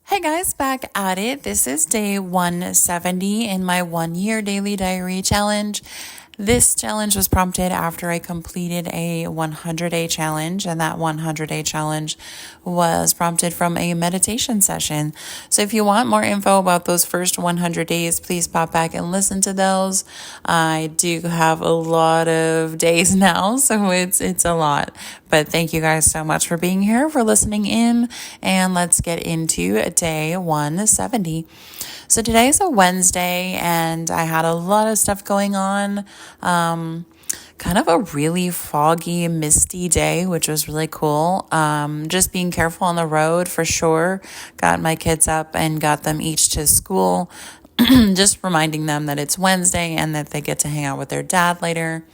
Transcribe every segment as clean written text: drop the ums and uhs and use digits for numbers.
Hey guys, back at it. This is day 170 in my 1 year daily diary challenge. This challenge was prompted after I completed a 100-day challenge, and that 100-day challenge was prompted from a meditation session. So if you want more info about those first 100 days, please pop back and listen to those. I do have a lot of days now, so it's a lot. But thank you guys so much for being here, for listening in, and let's get into day 170. So today's a Wednesday, and I had a lot of stuff going on. Kind of a really foggy, misty day, which was really cool. Just being careful on the road for sure. Got my kids up and got them each to school. Just reminding them that it's Wednesday and that they get to hang out with their dad later.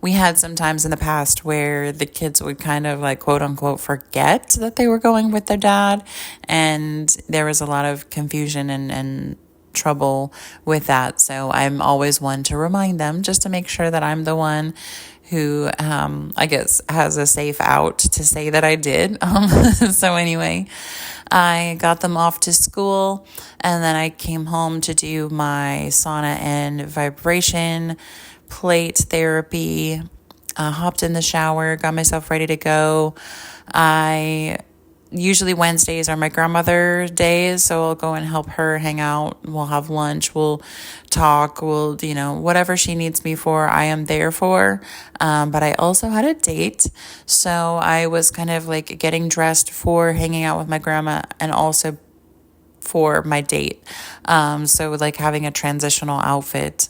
We had some times in the past where the kids would kind of like quote unquote forget that they were going with their dad, and there was a lot of confusion and trouble with that. So I'm always one to remind them, just to make sure that I'm the one who I guess has a safe out to say that I did. So anyway, I got them off to school, and then I came home to do my sauna and vibration plate therapy, hopped in the shower, got myself ready to go. Usually Wednesdays are my grandmother days, so I'll go and help her hang out. We'll have lunch, we'll talk, whatever she needs me for, I am there for. But I also had a date, so I was kind of like getting dressed for hanging out with my grandma and also for my date. So like having a transitional outfit.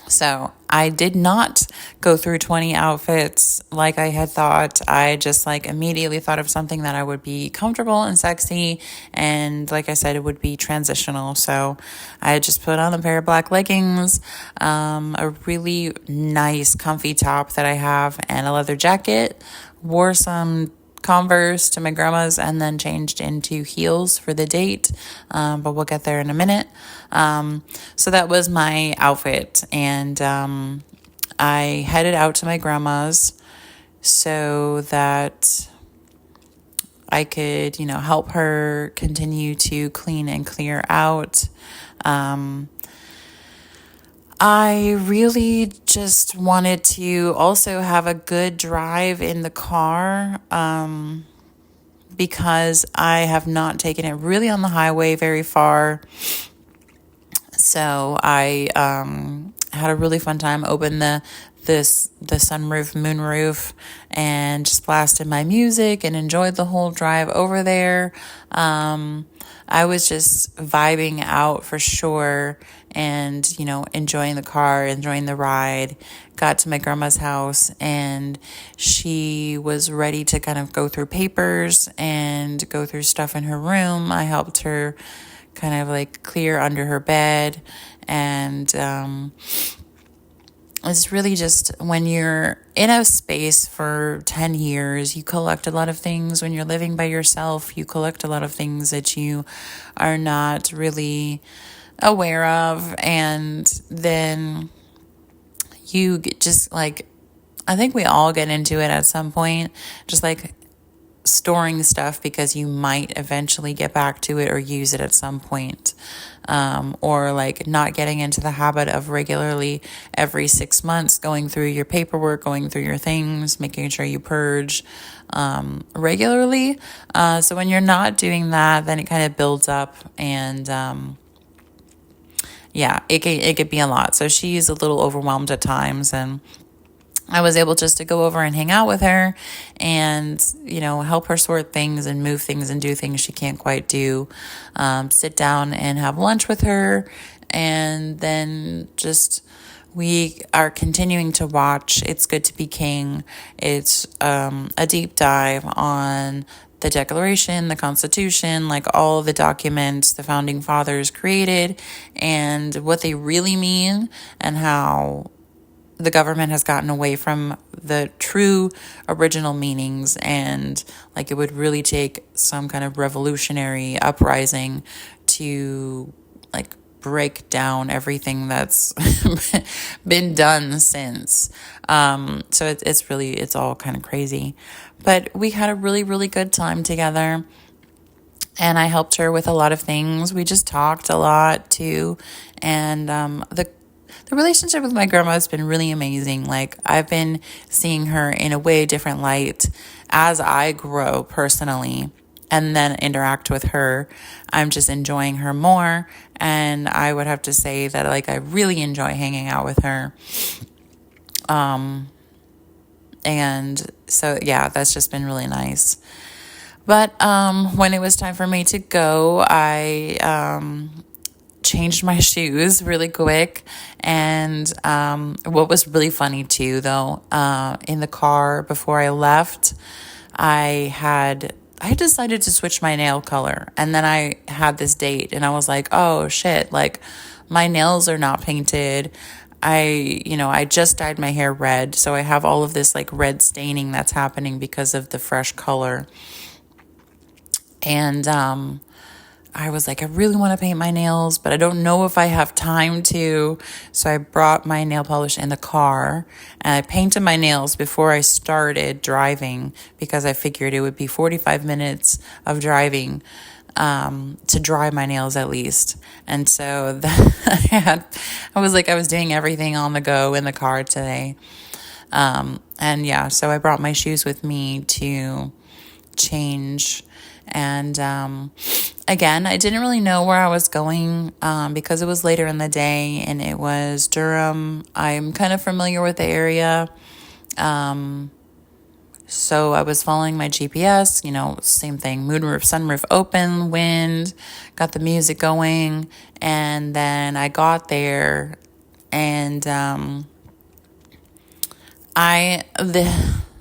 So I did not go through 20 outfits like I had thought. I just like immediately thought of something that I would be comfortable and sexy. And like I said, it would be transitional. So I just put on a pair of black leggings, a really nice comfy top that I have, and a leather jacket. Wore some Converse to my grandma's, and then changed into heels for the date, but we'll get there in a minute. So that was my outfit, and I headed out to my grandma's so that I could, help her continue to clean and clear out. I really just wanted to also have a good drive in the car, because I have not taken it really on the highway very far. So I had a really fun time. Opened the sunroof, moonroof, and just blasted my music and enjoyed the whole drive over there. I was just vibing out for sure, and enjoying the car, enjoying the ride. Got to my grandma's house, and she was ready to kind of go through papers and go through stuff in her room. I helped her kind of like clear under her bed, and it's really just when you're in a space for 10 years, you collect a lot of things. When you're living by yourself, you collect a lot of things that you are not really aware of. And then you just like, I think we all get into it at some point, just like storing stuff because you might eventually get back to it or use it at some point. Or like not getting into the habit of regularly every 6 months going through your paperwork, going through your things, making sure you purge regularly. So when you're not doing that, then it kind of builds up, and it could be a lot. So she's a little overwhelmed at times, and I was able just to go over and hang out with her and, help her sort things and move things and do things she can't quite do. Sit down and have lunch with her. And then we are continuing to watch It's Good to Be King. It's a deep dive on the Declaration, the Constitution, like all the documents the founding fathers created and what they really mean, and how the government has gotten away from the true original meanings, and like it would really take some kind of revolutionary uprising to like break down everything that's been done since. So it's all kind of crazy. But we had a really, really good time together. And I helped her with a lot of things. We just talked a lot too. And the relationship with my grandma has been really amazing. Like, I've been seeing her in a way different light as I grow personally and then interact with her. I'm just enjoying her more. And I would have to say that, like, I really enjoy hanging out with her. And so, yeah, that's just been really nice. But when it was time for me to go, I changed my shoes really quick. And what was really funny too, though, in the car before I left, I decided to switch my nail color. And then I had this date and I was like, oh shit, like my nails are not painted. I just dyed my hair red. So I have all of this like red staining that's happening because of the fresh color. And I was like, I really want to paint my nails, but I don't know if I have time to. So I brought my nail polish in the car and I painted my nails before I started driving because I figured it would be 45 minutes of driving to dry my nails at least. And so I was doing everything on the go in the car today. And yeah, so I brought my shoes with me to change. And again, I didn't really know where I was going because it was later in the day and it was Durham. I'm kind of familiar with the area. So I was following my GPS, same thing, moonroof, sunroof open, wind, got the music going. And then I got there and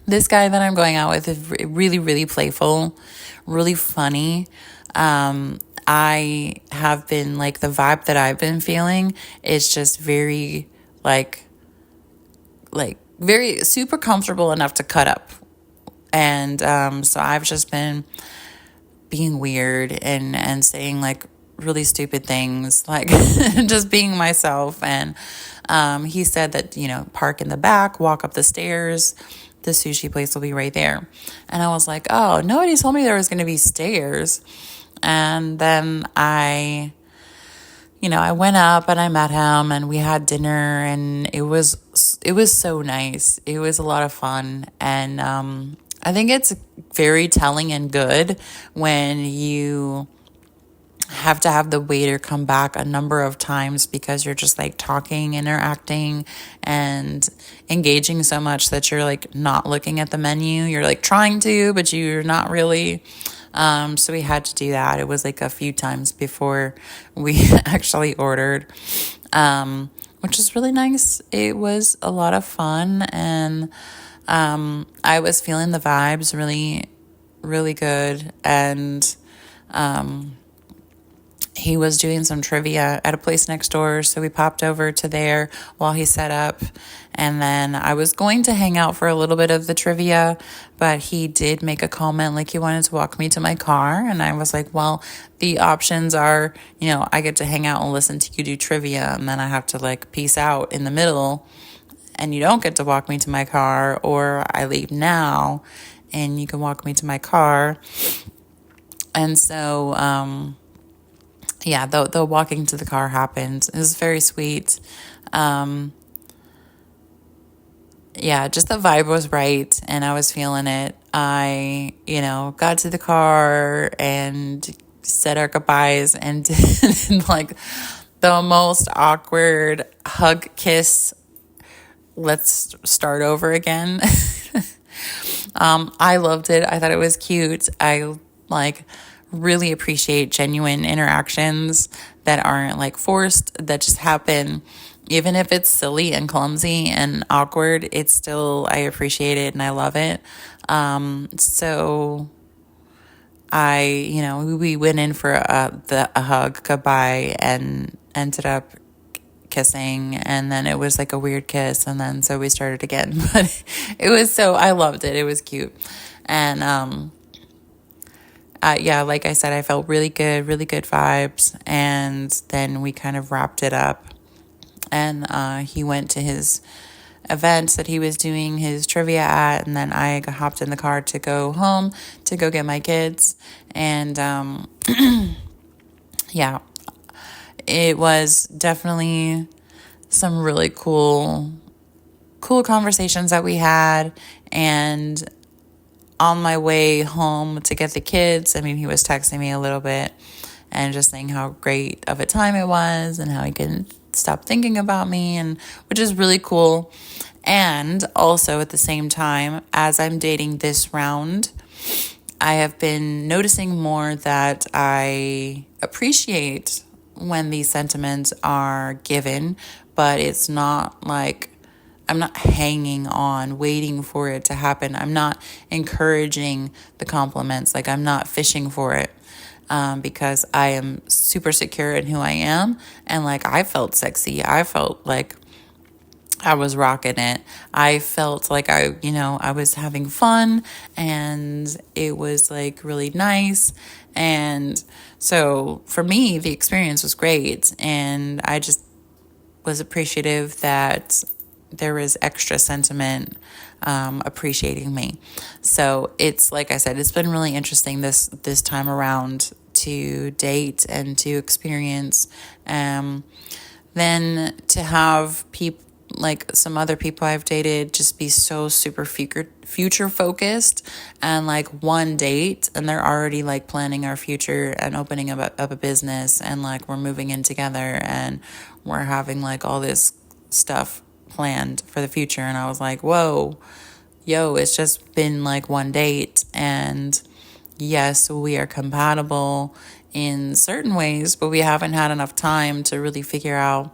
this guy that I'm going out with is really, really playful, really funny. I have been like, the vibe that I've been feeling is just very like very super comfortable enough to cut up. And so I've just been being weird and saying like really stupid things, like just being myself. And he said that, park in the back, walk up the stairs. The sushi place will be right there. And I was like, oh, nobody told me there was going to be stairs. And then I went up and I met him and we had dinner and it was so nice. It was a lot of fun. And I think it's very telling and good when you have to have the waiter come back a number of times because you're just like talking, interacting, and engaging so much that you're like not looking at the menu. You're like trying to, but you're not really. So we had to do that. It was like a few times before we actually ordered, which was really nice. It was a lot of fun, and I was feeling the vibes really, really good. And he was doing some trivia at a place next door, so we popped over to there while he set up. And then I was going to hang out for a little bit of the trivia, but he did make a comment like he wanted to walk me to my car. And I was like, well, the options are, I get to hang out and listen to you do trivia, and then I have to like peace out in the middle, and you don't get to walk me to my car, or I leave now and you can walk me to my car. And so, yeah, the walking to the car happened. It was very sweet. Yeah, just the vibe was right and I was feeling it. I, got to the car and said our goodbyes and did like the most awkward hug kiss. Let's start over again. I loved it. I thought it was cute. I really appreciate genuine interactions that aren't like forced, that just happen. Even if it's silly and clumsy and awkward, it's still, I appreciate it and I love it. So we went in for a hug goodbye and ended up kissing, and then it was like a weird kiss, and then so we started again. But I loved it. It was cute. And yeah, like I said, I felt really good vibes. And then we kind of wrapped it up. And he went to his event that he was doing his trivia at, and then I hopped in the car to go home to go get my kids. And yeah, it was definitely some really cool conversations that we had. And on my way home to get the kids, I mean, he was texting me a little bit and just saying how great of a time it was and how he couldn't stop thinking about me, and which is really cool. And also at the same time, as I'm dating this round, I have been noticing more that I appreciate when these sentiments are given, but it's not like I'm not hanging on, waiting for it to happen. I'm not encouraging the compliments. Like, I'm not fishing for it, because I am super secure in who I am. And like, I felt sexy. I felt like I was rocking it. I felt like I was having fun, and it was like really nice. And so for me, the experience was great. And I just was appreciative that there was extra sentiment appreciating me. So it's, like I said, it's been really interesting this time around to date and to experience. Then to have people, like some other people I've dated, just be so super future focused, and like one date and they're already like planning our future and opening up a business, and like we're moving in together and we're having like all this stuff planned for the future. And I was like, whoa, yo, it's just been like one date. And yes, we are compatible in certain ways, but we haven't had enough time to really figure out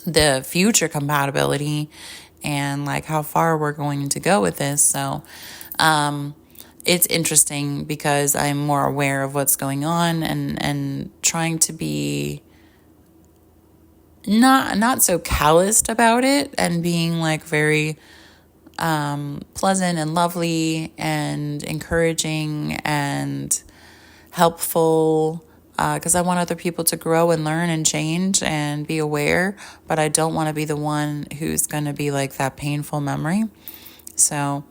the future compatibility and like how far we're going to go with this. So it's interesting because I'm more aware of what's going on, and trying to be not so calloused about it, and being like very pleasant and lovely and encouraging and helpful, because I want other people to grow and learn and change and be aware, but I don't want to be the one who's going to be like that painful memory. So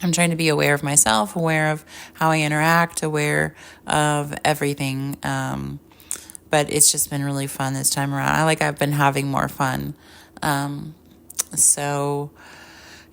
I'm trying to be aware of myself, aware of how I interact, aware of everything. But it's just been really fun this time around. I've been having more fun. So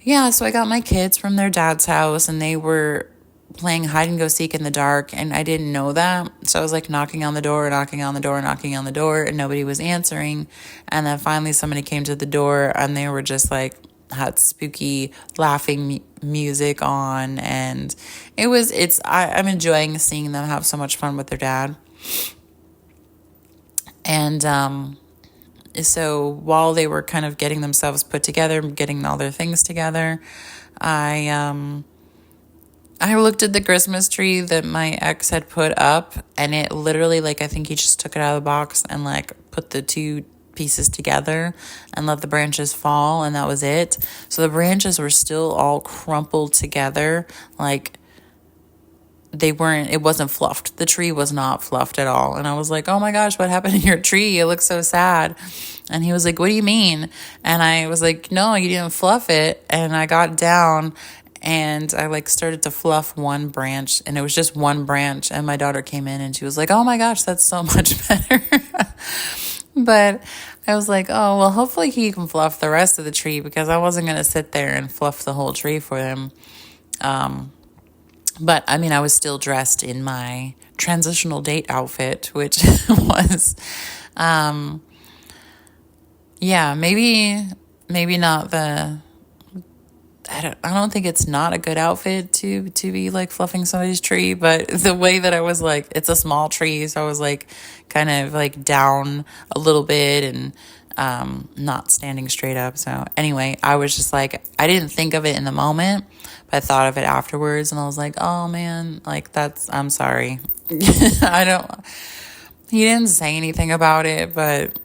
I got my kids from their dad's house, and they were playing hide and go seek in the dark, and I didn't know that. So I was like knocking on the door, and nobody was answering. And then finally somebody came to the door, and they were just like had spooky laughing music on, and I'm enjoying seeing them have so much fun with their dad. And so while they were kind of getting themselves put together, getting all their things together, I looked at the Christmas tree that my ex had put up, and it literally, like, I think he just took it out of the box and like put the two pieces together and let the branches fall, and that was it. So the branches were still all crumpled together, like it wasn't fluffed. The tree was not fluffed at all. And I was like, oh my gosh, what happened to your tree? It looks so sad. And he was like, what do you mean? And I was like, no, you didn't fluff it. And I got down and I like started to fluff one branch, and it was just one branch. And my daughter came in and she was like, oh my gosh, that's so much better. But I was like, oh, well, hopefully he can fluff the rest of the tree, because I wasn't going to sit there and fluff the whole tree for him. But I mean, I was still dressed in my transitional date outfit, which was, maybe not I don't think it's not a good outfit to be like fluffing somebody's tree, but the way that I was like, it's a small tree. So I was like kind of like down a little bit and not standing straight up. So anyway, I was just like, I didn't think of it in the moment, but I thought of it afterwards, and I was like, oh man, like I'm sorry. He didn't say anything about it, but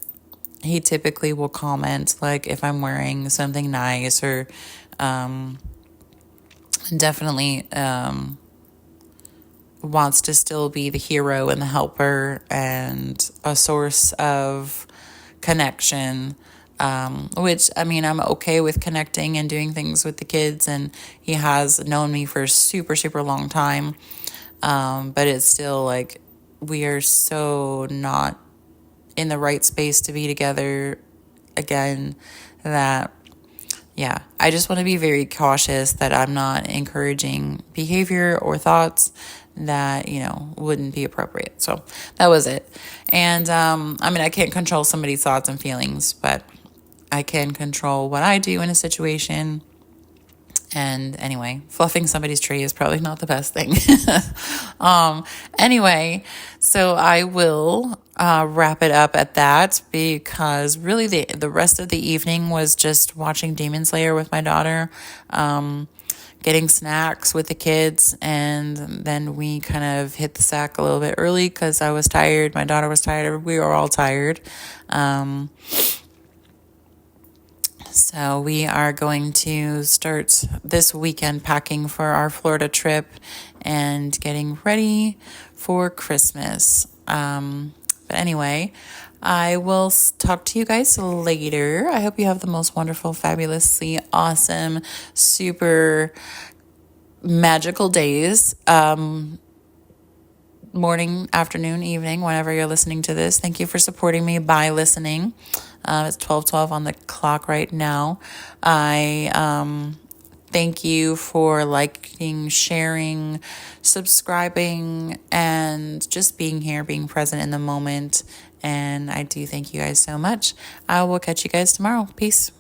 he typically will comment like if I'm wearing something nice, or definitely wants to still be the hero and the helper and a source of connection, which, I mean, I'm okay with connecting and doing things with the kids, and he has known me for a super, super long time. But it's still like we are so not in the right space to be together again that, yeah, I just want to be very cautious that I'm not encouraging behavior or thoughts that, wouldn't be appropriate. So that was it. And I mean, I can't control somebody's thoughts and feelings, but I can control what I do in a situation. And anyway, fluffing somebody's tree is probably not the best thing. Anyway, so I will wrap it up at that, because really the rest of the evening was just watching Demon Slayer with my daughter, getting snacks with the kids, and then we kind of hit the sack a little bit early because I was tired, my daughter was tired, we were all tired. So we are going to start this weekend packing for our Florida trip and getting ready for Christmas. But anyway, I will talk to you guys later. I hope you have the most wonderful, fabulously awesome, super magical days. Morning, afternoon, evening, whenever you're listening to this. Thank you for supporting me by listening. It's 12:12 on the clock right now. I thank you for liking, sharing, subscribing, and just being here, being present in the moment. And I do thank you guys so much. I will catch you guys tomorrow. Peace.